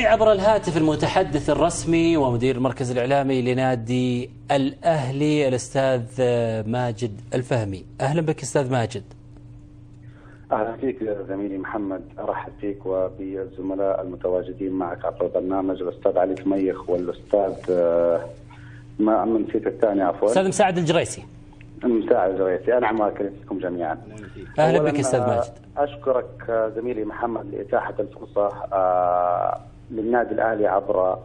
عبر الهاتف المتحدث الرسمي ومدير المركز الإعلامي لنادي الأهلي الأستاذ ماجد الفهمي. أهلا بك أستاذ ماجد. أهلا فيك زميلي محمد، أرحب فيك وبالزملاء المتواجدين معك عبر البرنامج، الأستاذ علي تميخ والأستاذ ما نسيت الثاني عفوا أستاذ مساعد الجريسي. مساعد الجريسي. أنعم وكريمكم جميعا. أهلا بك أستاذ ماجد. أشكرك زميلي محمد لإتاحة الفرصة للنادي الأهلي عبر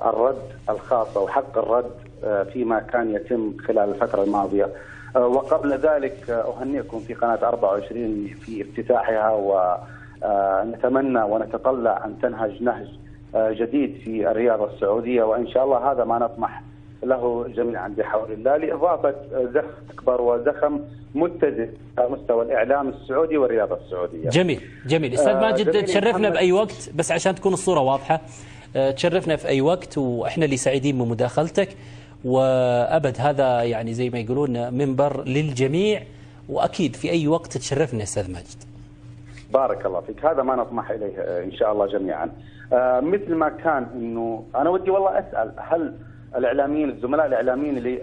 الرد الخاص أو حق الرد فيما كان يتم خلال الفترة الماضية. وقبل ذلك أهنئكم في قناة 24 في افتتاحها، ونتمنى ونتطلع أن تنهج نهج جديد في الرياضة السعودية، وإن شاء الله هذا ما نطمح له جميعا بحول الله، لإضافة زخم أكبر وزخم متزن على مستوى الإعلام السعودي والرياضة السعودية. جميل جميل. أستاذ ماجد تشرفنا بأي وقت، بس عشان تكون الصورة واضحة، تشرفنا في أي وقت، وإحنا اللي سعيدين بمداخلتك، وأبد هذا يعني زي ما يقولون منبر للجميع، وأكيد في أي وقت تشرفنا أستاذ ماجد. بارك الله فيك، هذا ما نطمح إليه إن شاء الله جميعا. مثل ما كان إنه أنا ودي والله أسأل، هل الإعلاميين الزملاء الإعلاميين اللي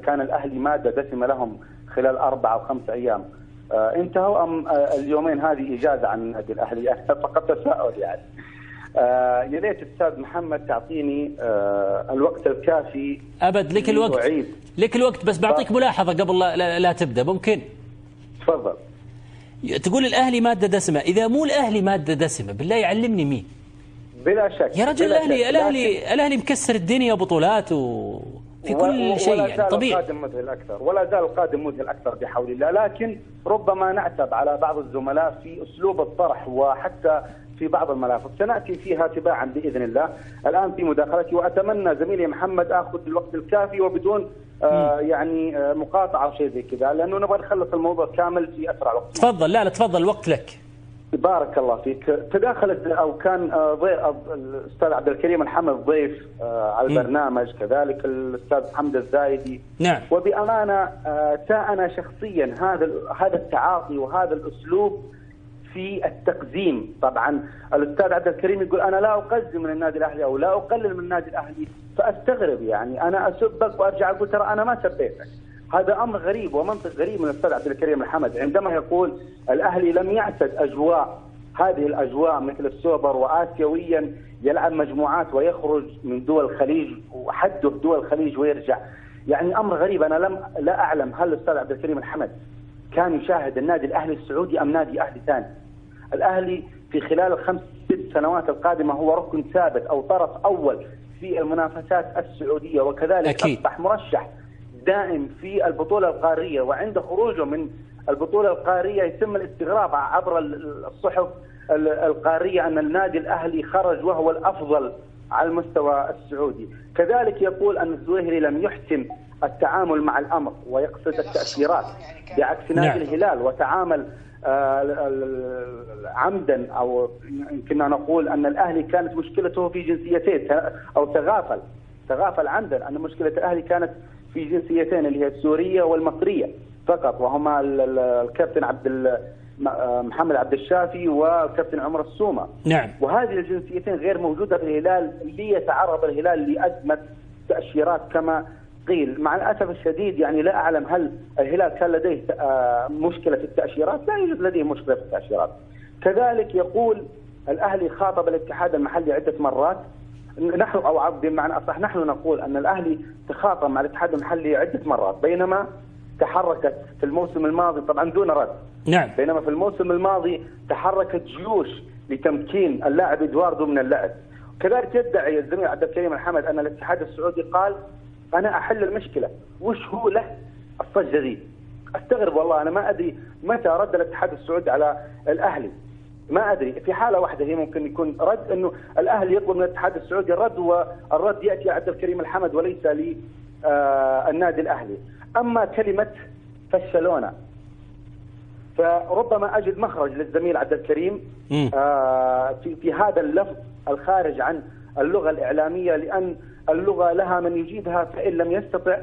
كان الأهلي مادة دسمة لهم خلال 4 أو 5 أيام انتهوا، أم اليومين هذه إجازة عن النادي الأهلي؟ أنا فقط تساؤل يعني. يا ريت أستاذ محمد تعطيني الوقت الكافي. أبد لك الوقت، لك الوقت، بس بعطيك ملاحظة قبل لا تبدأ، ممكن؟ تفضل. تقول الأهلي مادة دسمة، إذا مو الأهلي مادة دسمة بالله يعلمني مين؟ بلا شك يا رجل الأهلي مكسر الدنيا بطولات وفي كل شيء يعني طبيعي. ولا زال القادم مذهل أكثر بحول الله، لكن ربما نعتب على بعض الزملاء في أسلوب الطرح وحتى في بعض الملافظ، سنأتي فيها تباعا بإذن الله. الآن في مداخلتي، وأتمنى زميلي محمد أخذ الوقت الكافي وبدون يعني مقاطعة أو شيء زي كذا، لأنه نبغى نخلص الموضوع كامل في أسرع وقت. تفضل. لا تفضل، الوقت لك. بارك الله فيك. تداخلت أو كان الأستاذ عبد الكريم محمد ضيف على البرنامج، كذلك الأستاذ حمد الزايدي. نعم. وبأمانة أنا شخصيا هذا التعاطي وهذا الأسلوب في التقزيم. طبعا الأستاذ عبد الكريم يقول أنا لا أقزم من النادي الأهلي أو لا أقلل من النادي الأهلي، فأستغرب يعني أنا أسبك وأرجع أقول ترى أنا ما سبيتك. هذا أمر غريب ومنطق غريب من الأستاذ عبد الكريم محمد عندما يقول الأهلي لم يعتد هذه الأجواء مثل السوبر، وآسيويا يلعب مجموعات ويخرج من دول الخليج وحده دول الخليج ويرجع. يعني أمر غريب. أنا لا أعلم هل الأستاذ عبد الكريم محمد كان يشاهد النادي الأهلي السعودي أم نادي أهلي ثاني. الأهلي في خلال ال5-6 سنوات القادمة هو ركن ثابت أو طرف أول في المنافسات السعودية، وكذلك أصبح مرشح دائم في البطولة القارية، وعند خروجه من البطولة القارية يتم الاستغراب عبر الصحف القارية أن النادي الأهلي خرج وهو الأفضل على المستوى السعودي. كذلك يقول أن الزويهري لم يحسن التعامل مع الأمر ويقصد التأثيرات، بعكس نادي الهلال وتعامل عمدا، أو يمكننا نقول أن الأهلي كانت مشكلته في جنسيتين، أو تغافل عمدا أن مشكلة الأهلي كانت في جنسيتين اللي هي السورية والمصرية فقط، وهما الكابتن محمد عبد الشافي والكابتن عمر السومة. نعم. وهذه الجنسيتين غير موجودة في الهلال، ليتعرض الهلال لأزمة تأشيرات كما قيل. مع الأسف الشديد يعني لا أعلم هل الهلال كان لديه مشكلة في التأشيرات؟ لا يوجد لديه مشكلة في التأشيرات. كذلك يقول الأهلي خاطب الاتحاد المحلي عدة مرات، نحن أو بمعنى أصح نحن نقول أن الأهلي تخاطب مع الاتحاد المحلي عدة مرات، بينما تحركت في الموسم الماضي طبعا دون رد. نعم. بينما في الموسم الماضي تحركت جيوش لتمكين اللاعب إدواردو من اللعب. كذلك يدعي الزميل عبد الكريم محمد أن الاتحاد السعودي قال أنا أحل المشكلة. وش هو له الصجة دي؟ أستغرب والله. أنا ما أدري متى رد الاتحاد السعودي على الأهلي، ما أدري. في حالة واحدة هي ممكن يكون رد، أنه الأهلي يطلب من الاتحاد السعودي الرد، والرد يأتي عبد الكريم محمد وليس للنادي الأهلي. أما كلمة فشلونا، فربما أجد مخرج للزميل عبد الكريم في هذا اللفظ الخارج عن اللغة الإعلامية، لأن اللغة لها من يجيدها، فإن لم يستطع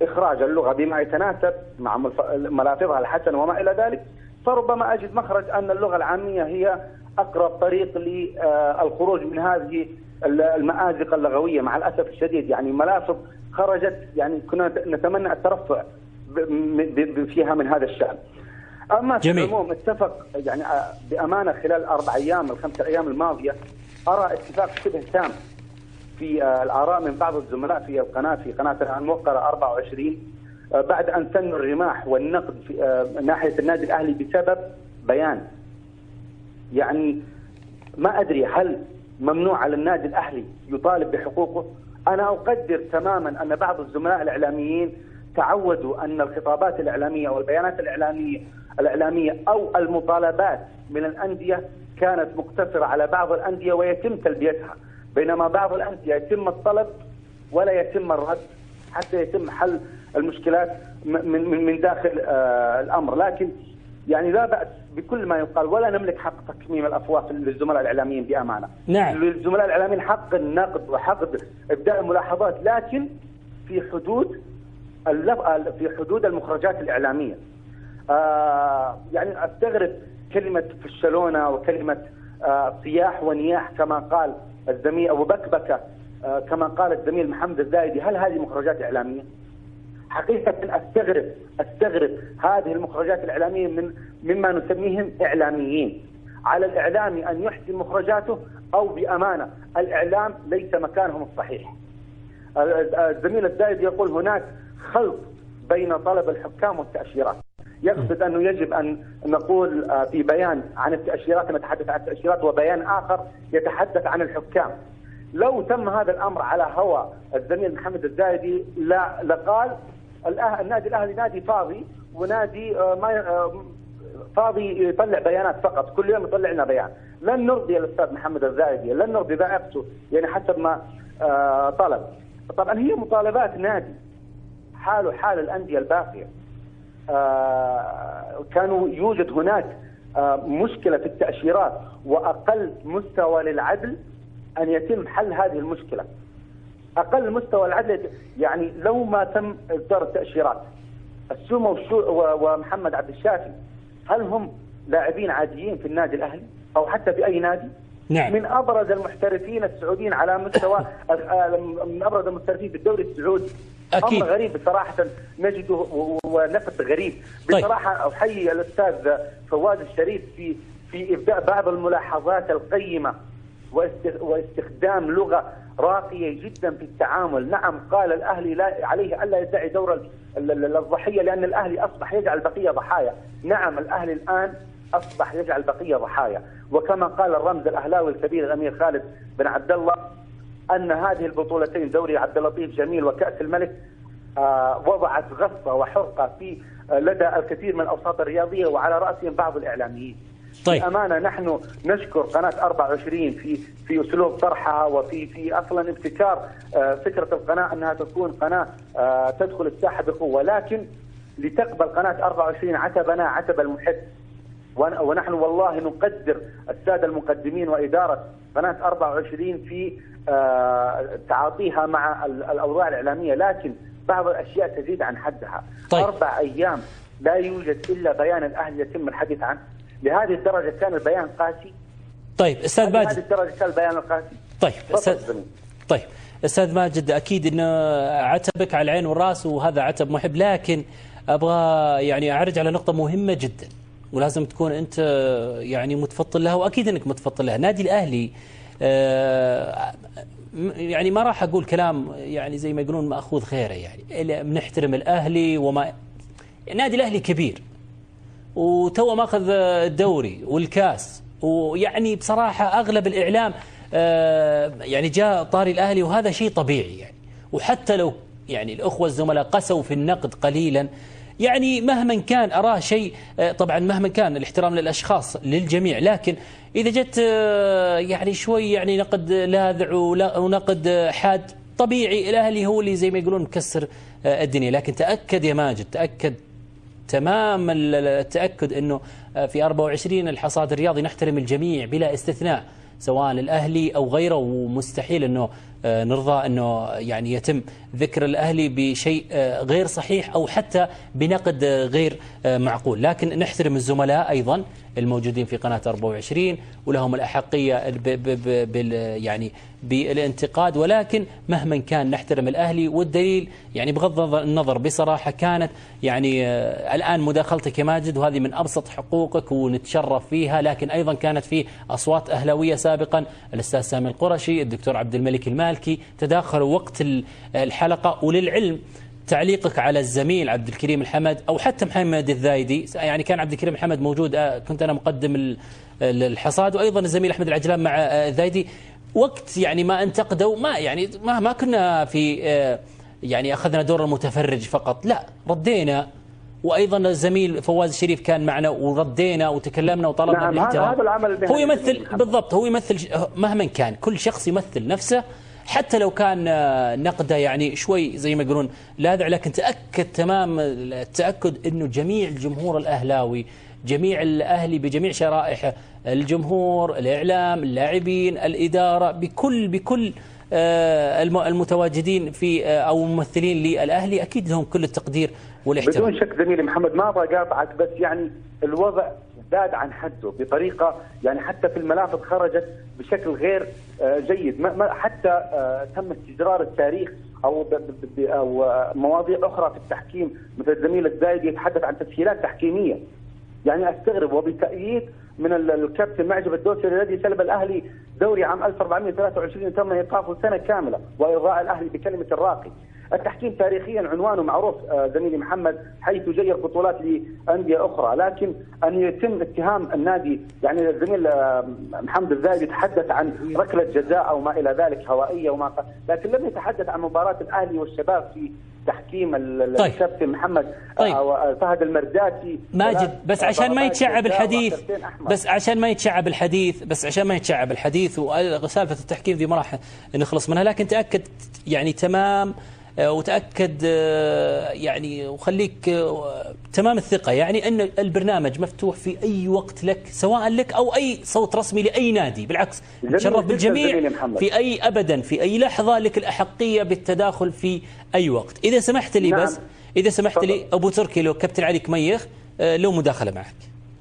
إخراج اللغة بما يتناسب مع ملافظها الحسن وما إلى ذلك، فربما أجد مخرج أن اللغة العامية هي أقرب طريق للخروج من هذه المآزق اللغوية. مع الأسف الشديد يعني ملافظ خرجت يعني كنا نتمنى الترفع فيها من هذا الشأن. أما في العموم اتفق يعني بأمانة خلال 4 أيام ال5 أيام الماضية أرى اتفاق شبه تام في الآراء من بعض الزملاء في القناة، في قناة الموقرة 24، بعد أن سنوا الرماح والنقد في ناحية النادي الأهلي بسبب بيان. يعني ما أدري هل ممنوع على النادي الأهلي يطالب بحقوقه؟ أنا أقدر تماما أن بعض الزملاء الإعلاميين تعودوا أن الخطابات الإعلامية أو البيانات الإعلامية أو المطالبات من الأندية كانت مقتصرة على بعض الأندية ويتم تلبيتها، بينما بعض الأندية يتم الطلب ولا يتم الرد حتى يتم حل المشكلات من داخل الأمر. لكن يعني لا بأس بكل ما يقال، ولا نملك حق تكميم الأفواه للزملاء الإعلاميين بأمانة. نعم. للزملاء الإعلاميين حق النقد وحق إبداء الملاحظات، لكن في حدود المخرجات الإعلامية. يعني أستغرب كلمة فشلونة وكلمة صياح ونياح كما قال الزميل أبو بكبكة، كما قال الزميل محمد الزايدي. هل هذه مخرجات إعلامية؟ حقيقة أستغرب هذه المخرجات الإعلامية مما نسميهم إعلاميين. على الإعلامي أن يحسن مخرجاته، أو بأمانة الإعلام ليس مكانهم الصحيح. الزميل الزايدي يقول هناك خلط بين طلب الحكام والتأشيرات. يقصد أنه يجب أن نقول في بيان عن التأشيرات نتحدث عن التأشيرات، وبيان آخر يتحدث عن الحكام. لو تم هذا الأمر على هوى الزميل محمد الزايدي لقال النادي الأهلي نادي فاضي، ونادي ما فاضي يطلع بيانات فقط، كل يوم يطلع لنا بيان. لن نرضي الأستاذ محمد الزايدي، لن نرضي ذائقته يعني حسب ما طلب. طبعا هي مطالبات نادي حاله حال الأندية الباقية. كانوا يوجد هناك مشكلة في التأشيرات، وأقل مستوى للعدل أن يتم حل هذه المشكلة. أقل مستوى العدل يعني لو ما تم إصدار التأشيرات، السومة ومحمد عبد الشافي هل هم لاعبين عاديين في النادي الأهلي أو حتى في أي نادي؟ نعم. من أبرز المحترفين السعوديين على مستوى من أبرز المحترفين في الدوري السعودي. أكيد. أمر غريب بصراحة نجده ونفس غريب بصراحة. أحيي الأستاذ فواز الشريف في إبداء بعض الملاحظات القيمة واستخدام لغة راقية جدا في التعامل. نعم قال الأهلي لا عليه ألا يدعي دور الضحية لأن الأهلي أصبح يجعل البقية ضحايا. نعم الأهلي الآن أصبح يجعل البقية ضحايا، وكما قال الرمز الأهلاوي الكبير الأمير خالد بن عبد الله أن هذه البطولتين دوري عبد اللطيف جميل وكأس الملك وضعت غصة وحرقة في لدى الكثير من الأوساط الرياضية وعلى رأسهم بعض الإعلاميين. طيب. بأمانة نحن نشكر قناة 24 في أسلوب طرحها وفي أصلا ابتكار فكرة القناة أنها تكون قناة تدخل الساحة بقوة، لكن لتقبل قناة 24 عتبنا عتب المحب. ونحن والله نقدر السادة المقدمين وإدارة قناة 24 في تعاطيها مع الأوضاع الإعلامية، لكن بعض الأشياء تزيد عن حدها. طيب. 4 أيام لا يوجد إلا بيان الأهلي يتم الحديث عنه. لهذه الدرجة كان البيان قاسي. طيب أستاذ ماجد، لهذه الدرجة كان البيان القاسي. طيب أستاذ ماجد، أكيد أن عتبك على العين والرأس وهذا عتب محب، لكن أبغى يعني أعرج على نقطة مهمة جدا ولازم تكون أنت يعني متفطن لها، وأكيد أنك متفطن لها. نادي الأهلي يعني ما راح أقول كلام يعني زي ما يقولون مأخوذ خيره، يعني بنحترم الأهلي وما نادي الأهلي كبير وتو ماخذ الدوري والكاس، ويعني بصراحة أغلب الإعلام يعني جاء طاري الأهلي، وهذا شيء طبيعي يعني. وحتى لو يعني الأخوة الزملاء قسوا في النقد قليلا، يعني مهما كان أراه شيء، طبعا مهما كان الاحترام للأشخاص للجميع، لكن إذا جت يعني شوي يعني نقد لاذع ونقد حاد، طبيعي الأهلي هو اللي زي ما يقولون مكسر الدنيا. لكن تأكد يا ماجد، تأكد تمام التأكد أنه في 24 الحصاد الرياضي نحترم الجميع بلا استثناء، سواء الأهلي أو غيره، ومستحيل أنه نرضى أنه يعني يتم ذكر الأهلي بشيء غير صحيح أو حتى بنقد غير معقول، لكن نحترم الزملاء أيضا الموجودين في قناة 24 ولهم الأحقية يعني بالانتقاد، ولكن مهما كان نحترم الأهلي. والدليل يعني بغض النظر بصراحة كانت يعني الآن مداخلتك يا ماجد، وهذه من أبسط حقوقك ونتشرف فيها، لكن أيضا كانت في أصوات أهلاوية سابقا، الأستاذ سامي القرشي، الدكتور عبد الملك المالكي، تداخلوا وقت الحلقة. وللعلم تعليقك على الزميل عبد الكريم الحمد أو حتى محمد الذايدي، يعني كان عبد الكريم الحمد موجود، كنت أنا مقدم الحصاد، وأيضا الزميل أحمد العجلان مع الذايدي، وقت يعني ما انتقدوا، ما يعني ما كنا في يعني أخذنا دور المتفرج فقط، لا ردينا. وأيضا الزميل فواز الشريف كان معنا وردينا وتكلمنا وطلبنا بالاحترام. هذا العمل هو يمثل بالضبط، هو يمثل مهما كان، كل شخص يمثل نفسه حتى لو كان نقده يعني شوي زي ما يقولون لاذع، لكن تأكد تمام التأكد أنه جميع الجمهور الأهلاوي، جميع الأهلي بجميع شرائحه، الجمهور، الإعلام، اللاعبين، الإدارة، بكل المتواجدين في أو ممثلين للأهلي، أكيد لهم كل التقدير والاحترام. بدون شك زميلي محمد، ما أبغى أقاطعك، بس يعني الوضع زاد عن حده بطريقة يعني حتى في الملافظ خرجت بشكل غير جيد، ما حتى تم استجرار التاريخ أو مواضيع أخرى في التحكيم، مثل الزميل الزايدي يتحدث عن تسهيلات تحكيمية. يعني أستغرب، وبتأييد من الكابتن معجب الدوسري الذي سلب الأهلي دوري عام 1423 تم إيقافه سنة كاملة وإرضاء الأهلي بكلمة الراقي. التحكيم تاريخيا عنوانه معروف زميلي محمد، حيث جير بطولات لأندية أخرى، لكن أن يتم اتهام النادي، يعني الزميل محمد الزايد يتحدث عن ركلة جزاء أو ما إلى ذلك هوائية لكن لم يتحدث عن مباراة الأهلي والشباب في تحكيم الكابتن محمد فهد المرداسي. ماجد بس عشان ما يتشعب الحديث، عشان ما يتشعب الحديث وسالفة التحكيم ذي ما راح نخلص منها، لكن تأكد يعني تمام وتأكد يعني وخليك تمام الثقة يعني أن البرنامج مفتوح في أي وقت لك، سواء لك أو أي صوت رسمي لأي نادي، بالعكس نتشرف بالجميع في أي لحظة، لك الأحقية بالتداخل في أي وقت. إذا سمحت لي بس إذا سمحت لي أبو تركي، لو كابتن علي كميخ لو مداخلة معك.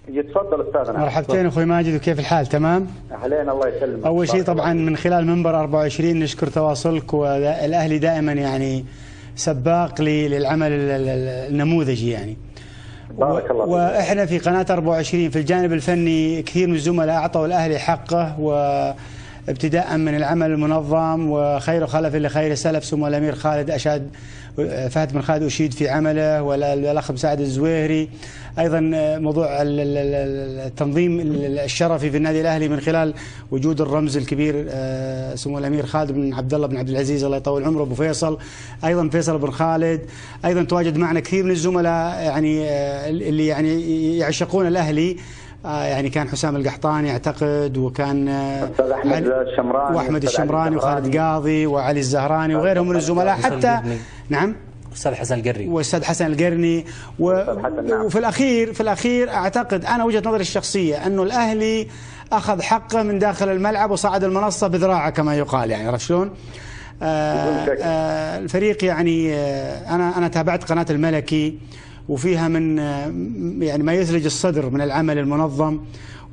يتفضل أستاذنا. مرحبتين أخوي ماجد، وكيف الحال؟ تمام؟ أهلين، الله يسلمك. أول شيء طبعا من خلال منبر 24 نشكر تواصلك، والأهلي دائما يعني سباق للعمل النموذجي يعني. بارك الله فيك. وإحنا في قناة 24 في الجانب الفني كثير من الزملاء أعطوا الأهلي حقه، وابتداء من العمل المنظم وخير خلف اللي خير سلف، ثم الأمير خالد أشاد، فهد بن خالد أشيد في عمله، والأخ مساعد الزويهري، أيضا موضوع التنظيم الشرفي في النادي الأهلي من خلال وجود الرمز الكبير سمو الأمير خالد بن عبد الله بن عبد العزيز الله يطول عمره، أبو فيصل، أيضا فيصل بن خالد، أيضا تواجد معنا كثير من الزملاء يعني اللي يعني يعشقون الأهلي، يعني كان حسام القحطاني أعتقد، وكان أحمد الشمراني وخالد قاضي وعلي الزهراني وغيرهم من الزملاء، حتى نعم أستاذ حسن القرني والأستاذ حسن القرني وفي الأخير أعتقد أنا وجهة نظري الشخصية أنه الأهلي أخذ حقه من داخل الملعب وصعد المنصة بذراعه كما يقال، يعني عرفت شلون؟ الفريق يعني أنا تابعت قناة الملكي، وفيها من يعني ما يثلج الصدر من العمل المنظم،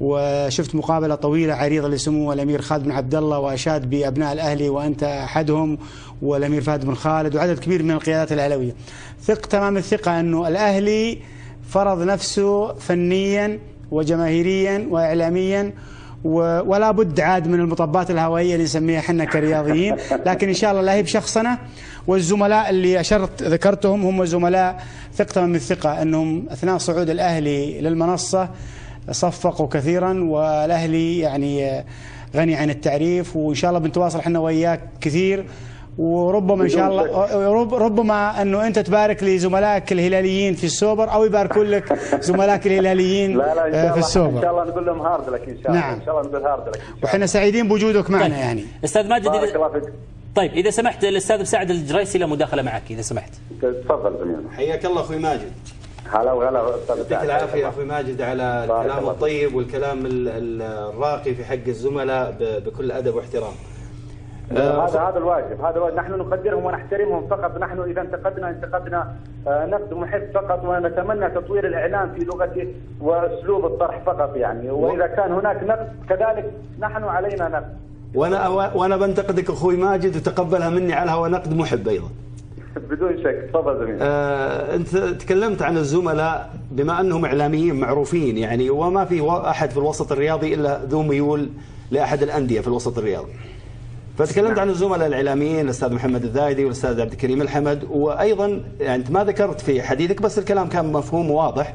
وشفت مقابلة طويلة عريضة لسمو الأمير خالد بن عبد الله، وأشاد بأبناء الأهلي وأنت أحدهم، والأمير فهد بن خالد وعدد كبير من القيادات الأهلاوية. ثق تمام الثقة أنه الأهلي فرض نفسه فنيا وجماهيريا وإعلاميا، ولا بد عاد من المطبات الهوائية اللي نسميها احنا كرياضيين، لكن إن شاء الله لا هي بشخصنا. والزملاء اللي أشرت ذكرتهم هم زملاء ثق تمام الثقة أنهم أثناء صعود الأهلي للمنصة صفقوا كثيرا، والأهلي يعني غني عن التعريف، وإن شاء الله بنتواصل احنا وياك كثير، وربما إن شاء الله ربما أنه أنت تبارك لزملائك الهلاليين في السوبر، أو يباركون لك زملائك الهلاليين في السوبر. إن شاء الله نقول لهم هارد لك إن شاء الله. نعم. إن شاء الله نقول هارد لك. وإحنا سعيدين بوجودك معنا. طيب. يعني أستاذ ماجد بارك الله فيك. طيب إذا سمحت الأستاذ مساعد الجريسي له مداخلة معك إذا سمحت. تفضل زميلنا. حياك الله أخوي ماجد. هلا أستاذ. يعطيك العافية أخوي ماجد على الكلام الطيب والكلام الراقي في حق الزملاء بكل أدب واحترام. هذا الواجب، هذا الواجب. نحن نقدرهم ونحترمهم فقط. نحن إذا انتقدنا نقد محب فقط، ونتمنى تطوير الإعلام في لغته وأسلوب الطرح فقط يعني. وإذا كان هناك نقد كذلك نحن علينا نقد. وأنا بنتقدك أخوي ماجد وتقبلها مني على هو نقد محب أيضا. بدون شك. تفضل زميلي. أنت تكلمت عن الزملاء بما أنهم إعلاميين معروفين يعني، وما في أحد في الوسط الرياضي إلا ذو ميول لأحد الأندية في الوسط الرياضي. فتكلمت عن الزملاء الإعلاميين الأستاذ محمد الذايدي والأستاذ عبد الكريم الحمد، وأيضا يعني أنت ما ذكرت في حديثك بس الكلام كان مفهوم وواضح.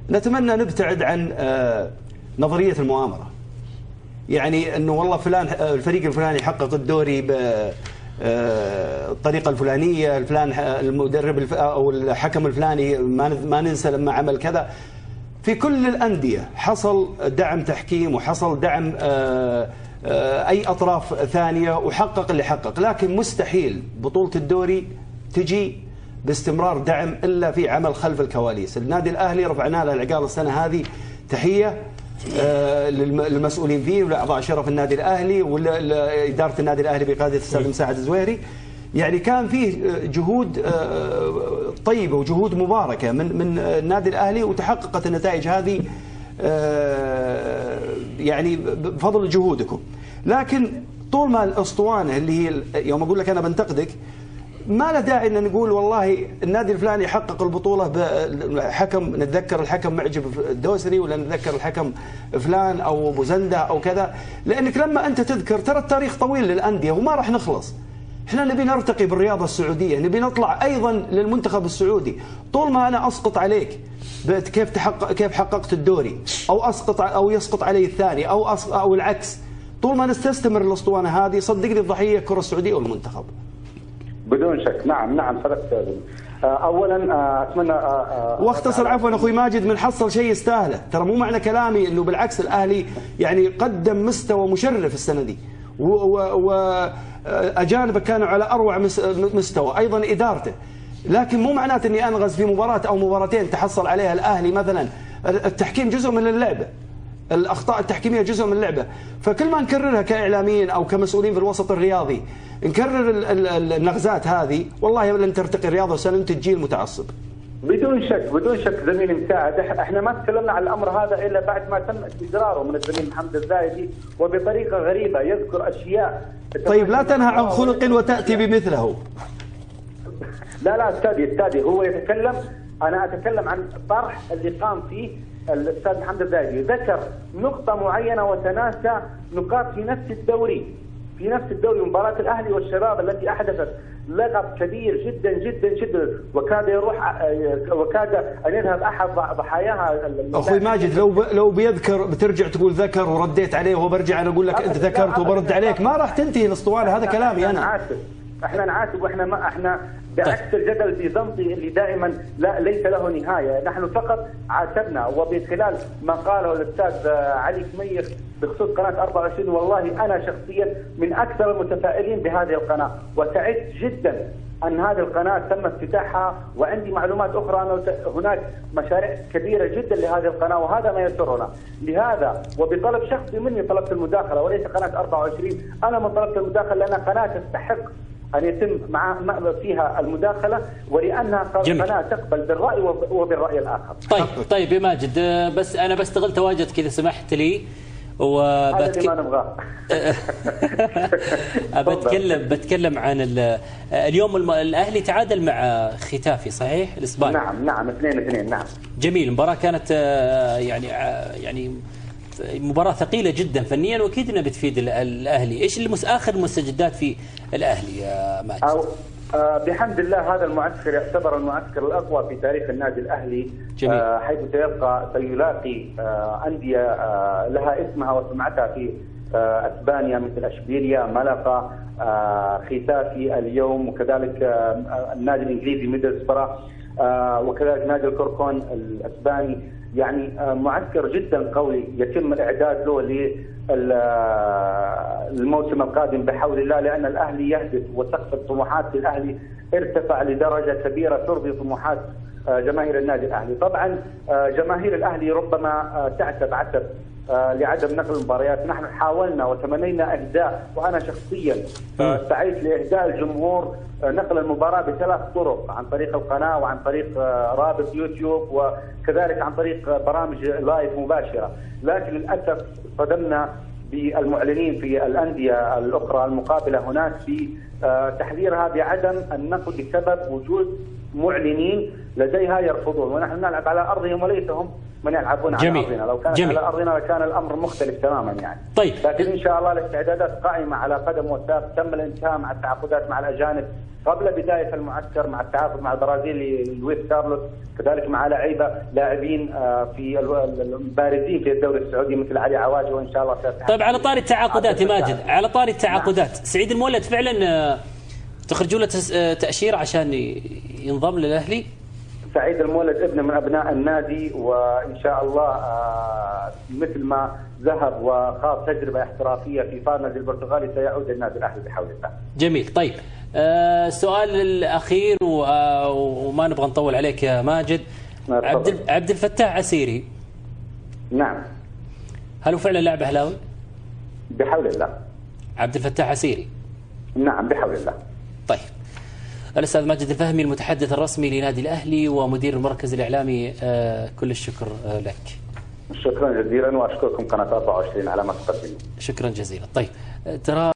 نتمنى نبتعد عن نظرية المؤامرة، يعني أنه والله فلان الفريق الفلاني حقق الدوري بالطريقة الفلانية، الفلان المدرب أو الحكم الفلاني ما ننسى لما عمل كذا. في كل الأندية حصل دعم تحكيم وحصل دعم أي أطراف ثانية وحقق اللي حقق، لكن مستحيل بطولة الدوري تجي باستمرار دعم إلا في عمل خلف الكواليس. النادي الأهلي رفعنا له العقال السنة هذه، تحية للمسؤولين فيه ولأعضاء شرف النادي الأهلي وإدارة النادي الأهلي بقيادة الأستاذ مساعد الزويري. يعني كان فيه جهود طيبة وجهود مباركة من النادي الأهلي، وتحققت النتائج هذه يعني بفضل جهودكم. لكن طول ما الأسطوانة اللي هي يوم أقول لك أنا بنتقدك، ما له داعي أن نقول والله النادي الفلاني حقق البطولة بحكم، نتذكر الحكم معجب الدوسري ولا نتذكر الحكم فلان أو أبو زندة أو كذا، لأنك لما أنت تذكر ترى التاريخ طويل للأندية وما راح نخلص. احنا نبي نرتقي بالرياضة السعودية، نبي نطلع أيضا للمنتخب السعودي. طول ما أنا أسقط عليك كيف حققت الدوري، أو يسقط علي الثاني أو العكس، طول ما نستمر الأسطوانة هذه صدقني الضحية الكرة السعودية والمنتخب. بدون شك. نعم صدقت. اولا اتمنى واختصر عفوا اخوي ماجد، من حصل شيء يستاهله. ترى مو معنى كلامي انه بالعكس الاهلي يعني قدم مستوى مشرف السنه دي، واجانبه كانوا على اروع مستوى، ايضا ادارته. لكن مو معناته اني انغز في مباراه او مباراتين تحصل عليها الاهلي مثلا. التحكيم جزء من اللعبه، الاخطاء التحكيميه جزء من اللعبه. فكل ما نكررها كاعلاميين او كمسؤولين في الوسط الرياضي، نكرر النغزات هذه، والله لن ترتقي الرياضه وسننتج جيل متعصب. بدون شك زميلي مساعد. احنا ما تكلمنا عن الامر هذا الا بعد ما تم استدراره من الزميل محمد الزايدي، وبطريقه غريبه يذكر اشياء. طيب لا تنهى عن خلق وتاتي بمثله. لا استاذي هو يتكلم، انا اتكلم عن الطرح اللي قام فيه الاستاذ محمد الزايدي. ذكر نقطه معينه وتناسى نقاط في نفس الدوري، مباراة الأهلي والشباب التي أحدثت لغط كبير جدا جدا جدا، وكاد أن يذهب أحد ضحاياها. أخوي ماجد لو بيذكر بترجع تقول ذكر ورديت عليه، وهو برجع أنا أقول لك أنت ذكرت وبرد عليك، ما راح تنتهي الأسطوانة. هذا كلامي أنا. احنا نعاتب، واحنا احنا بعكس الجدل البيزنطي اللي دائما ليس له نهايه. نحن فقط عاتبنا، وبخلال ما قاله الاستاذ علي كميخ بخصوص قناه 24، والله انا شخصيا من اكثر المتفائلين بهذه القناه، وسعدت جدا ان هذه القناه تم افتتاحها، وعندي معلومات اخرى ان هناك مشاريع كبيره جدا لهذه القناه، وهذا ما يسرنا. لهذا وبطلب شخصي مني طلبت المداخله، وليس قناه 24. انا من طلبت المداخله لان قناه تستحق أن يتم فيها المداخلة، ولأنها قناة تقبل بالرأي وبالرأي الآخر. طيب يا ماجد، بس أنا بستغل تواجدك إذا سمحت لي، بتكلم عن اليوم الأهلي تعادل مع ختافي صحيح الإسباني؟ نعم 2-2. نعم جميل. مباراة كانت يعني مباراة ثقيلة جدا فنيا، واكيد انها بتفيد الاهلي. ايش اخر المستجدات في الاهلي يا ماجد؟ بحمد الله هذا المعسكر يعتبر المعسكر الاقوى في تاريخ النادي الاهلي. حيث سيلاقي انديه لها اسمها وسمعتها في اسبانيا مثل اشبيليا، ملقا، ختافي اليوم، وكذلك النادي الانجليزي ميدلسبرا، وكذلك نادي الكوركون الاسباني. يعني معسكر جدا قوي يتم الاعداد له للموسم القادم بحول الله، لان الاهلي يهدف وسقف الطموحات للاهلي ارتفع لدرجه كبيره ترضي طموحات جماهير النادي الاهلي. طبعا جماهير الاهلي ربما تعتب عتب لعدم نقل المباريات. نحن حاولنا وتمنينا اهداء، وانا شخصيا سعيت لاهداء الجمهور نقل المباراه بثلاث طرق، عن طريق القناه وعن طريق رابط يوتيوب وكذلك عن طريق برامج لايف مباشره، لكن للاسف صدمنا بالمعلنين في الانديه الاخرى المقابله هناك في تحذيرها بعدم النقل بسبب وجود معلنين لديها يرفضون، ونحن نلعب على ارضهم وليس هم من يلعبون على ارضنا. لو كانت على ارضنا لكان الامر مختلف تماما يعني. طيب. لكن ان شاء الله الاستعدادات قائمه على قدم وساق. تم الانتهاء مع التعاقدات مع الاجانب قبل بدايه المعسكر، مع التعاقد مع البرازيلي لويس كارلوس، كذلك مع لاعبين في البارزين في الدوري السعودي مثل علي عواجي، وان شاء الله سيتحقق. طيب على طاري التعاقدات يا ماجد، على طاري التعاقدات، سعيد المولد فعلا تخرجوا له تاشيره عشان ينضم للاهلي؟ سعيد المولد ابن من ابناء النادي، وان شاء الله مثل ما ذهب وخاض تجربه احترافيه في فارنز البرتغالي سيعود للنادي الاهلي بحول الله. جميل. طيب السؤال الاخير وما نبغى نطول عليك يا ماجد. عبد الفتاح عسيري. نعم. هل هو فعلا لاعب اهلاوي؟ بحول الله. عبد الفتاح عسيري. نعم بحول الله. طيب. الأستاذ ماجد الفهمي المتحدث الرسمي لنادي الأهلي ومدير المركز الإعلامي، كل الشكر لك. شكرا جزيلا، وأشكركم قناة 24 على ما تقدموا. شكرا جزيلا. طيب ترى